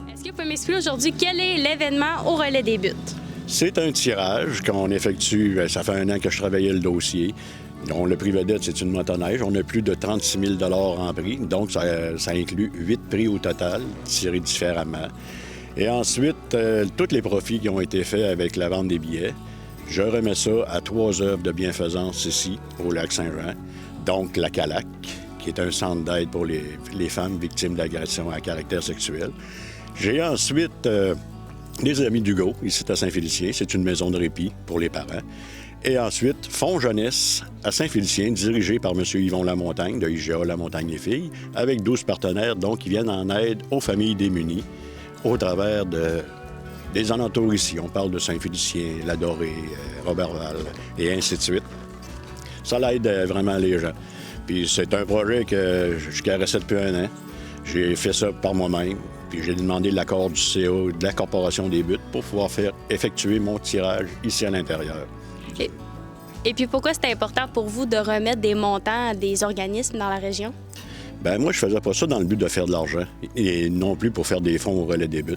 Est-ce que vous pouvez m'expliquer aujourd'hui quel est l'événement au relais des buts? C'est un tirage qu'on effectue. Ça fait 1 an que je travaillais le dossier. Donc, le prix vedette, c'est une motoneige. On a plus de 36 000 en prix. Donc, ça inclut 8 prix au total, tirés différemment. Et ensuite, tous les profits qui ont été faits avec la vente des billets, je remets ça à 3 œuvres de bienfaisance ici, au Lac-Saint-Jean. Donc, la CALAC, qui est un centre d'aide pour les femmes victimes d'agressions à caractère sexuel. J'ai ensuite les Amis d'Hugo, ici à Saint-Félicien. C'est une maison de répit pour les parents. Et ensuite, Fonds Jeunesse à Saint-Félicien, dirigé par M. Yvon Lamontagne, de IGA La Montagne les Filles, avec 12 partenaires, donc, qui viennent en aide aux familles démunies au travers des alentours ici. On parle de Saint-Félicien, La Dorée, Robertval, et ainsi de suite. Ça l'aide vraiment les gens. Puis c'est un projet que je caressais depuis 1 an. J'ai fait ça par moi-même. Puis j'ai demandé l'accord du CA, de la Corporation des buts, pour pouvoir effectuer mon tirage ici à l'intérieur. OK. Et puis pourquoi c'était important pour vous de remettre des montants à des organismes dans la région? Bien, moi, je faisais pas ça dans le but de faire de l'argent et non plus pour faire des fonds au relais des buts.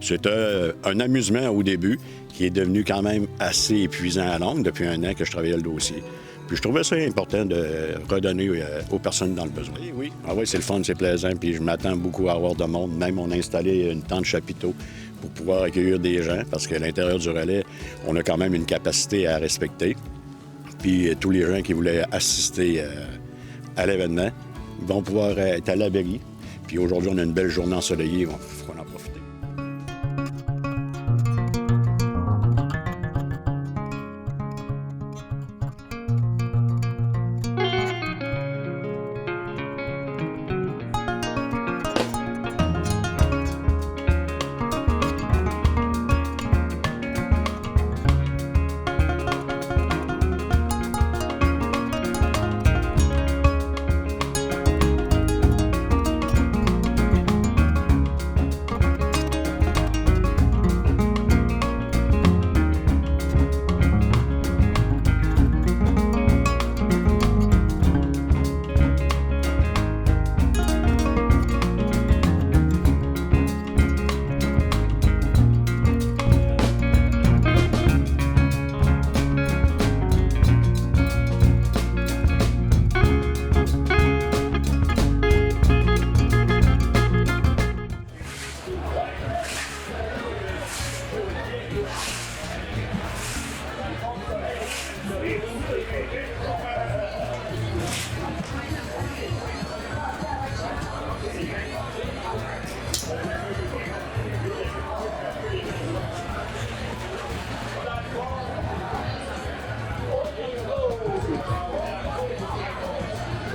C'était un amusement au début qui est devenu quand même assez épuisant à longue depuis 1 an que je travaillais le dossier. Puis je trouvais ça important de redonner aux personnes dans le besoin. Et oui, c'est le fun, c'est plaisant, puis je m'attends beaucoup à avoir de monde. Même on a installé une tente chapiteau pour pouvoir accueillir des gens, parce qu'à l'intérieur du relais, on a quand même une capacité à respecter. Puis tous les gens qui voulaient assister à l'événement vont pouvoir être à l'abri. Puis aujourd'hui, on a une belle journée ensoleillée, il faut en profiter.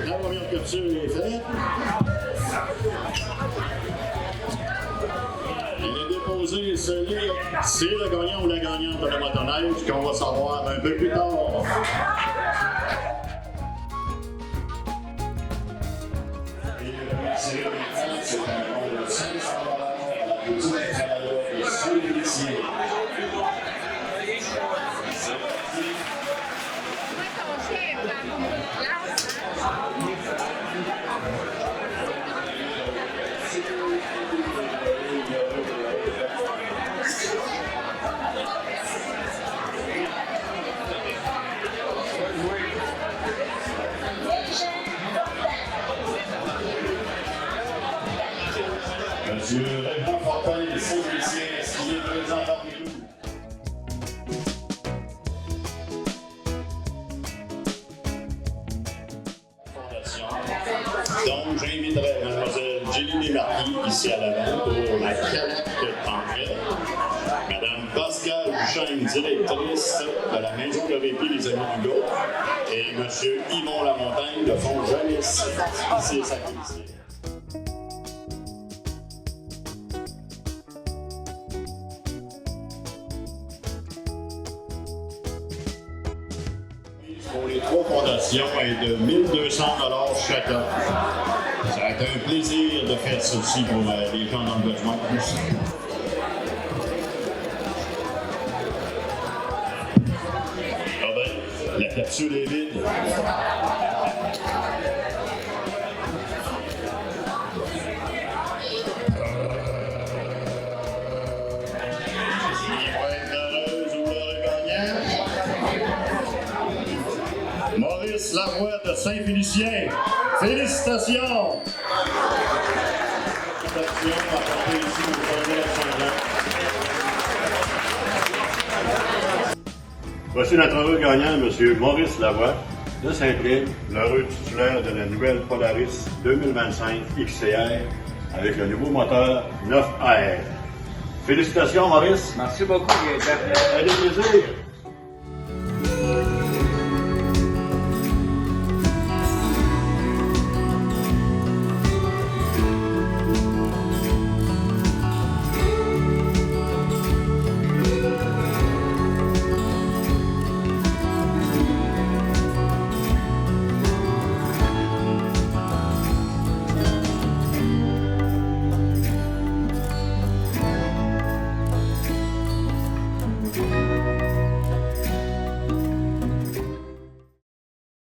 La première capture est faite. Elle est déposée, scellée. C'est le gagnant ou la gagnante de la motoneige qu'on va savoir un peu plus tard. C'est un nombre de 500 $. Tous les travailleurs de Saint-Félicien. Monsieur Raymond Fortin, les Saint-Félicien, est-ce qu'il est présent parmi nous? Donc, j'inviterai Mlle Julie Desmarquis ici à l'avant pour la CALAC entrée. Mme Pascale Duchesne, directrice de la Maison de répit des Amis d'Hugo. Et M. Yvon Lamontagne de Fonds Jeunesse ici à Saint-Félicien. pour les 3 fondations est de 1 200 $ chacun. Ça va être un plaisir de faire ceci pour les gens dans le logement. Ah ben, la capsule est vide. Maurice Lavoie de Saint-Félicien. Félicitations! Voici notre heureux gagnant, M. Maurice Lavoie de Saint-Prime, l'heureux titulaire de la nouvelle Polaris 2025 XCR avec le nouveau moteur 9AR. Félicitations, Maurice. Merci beaucoup, Gaëtan. Avec plaisir.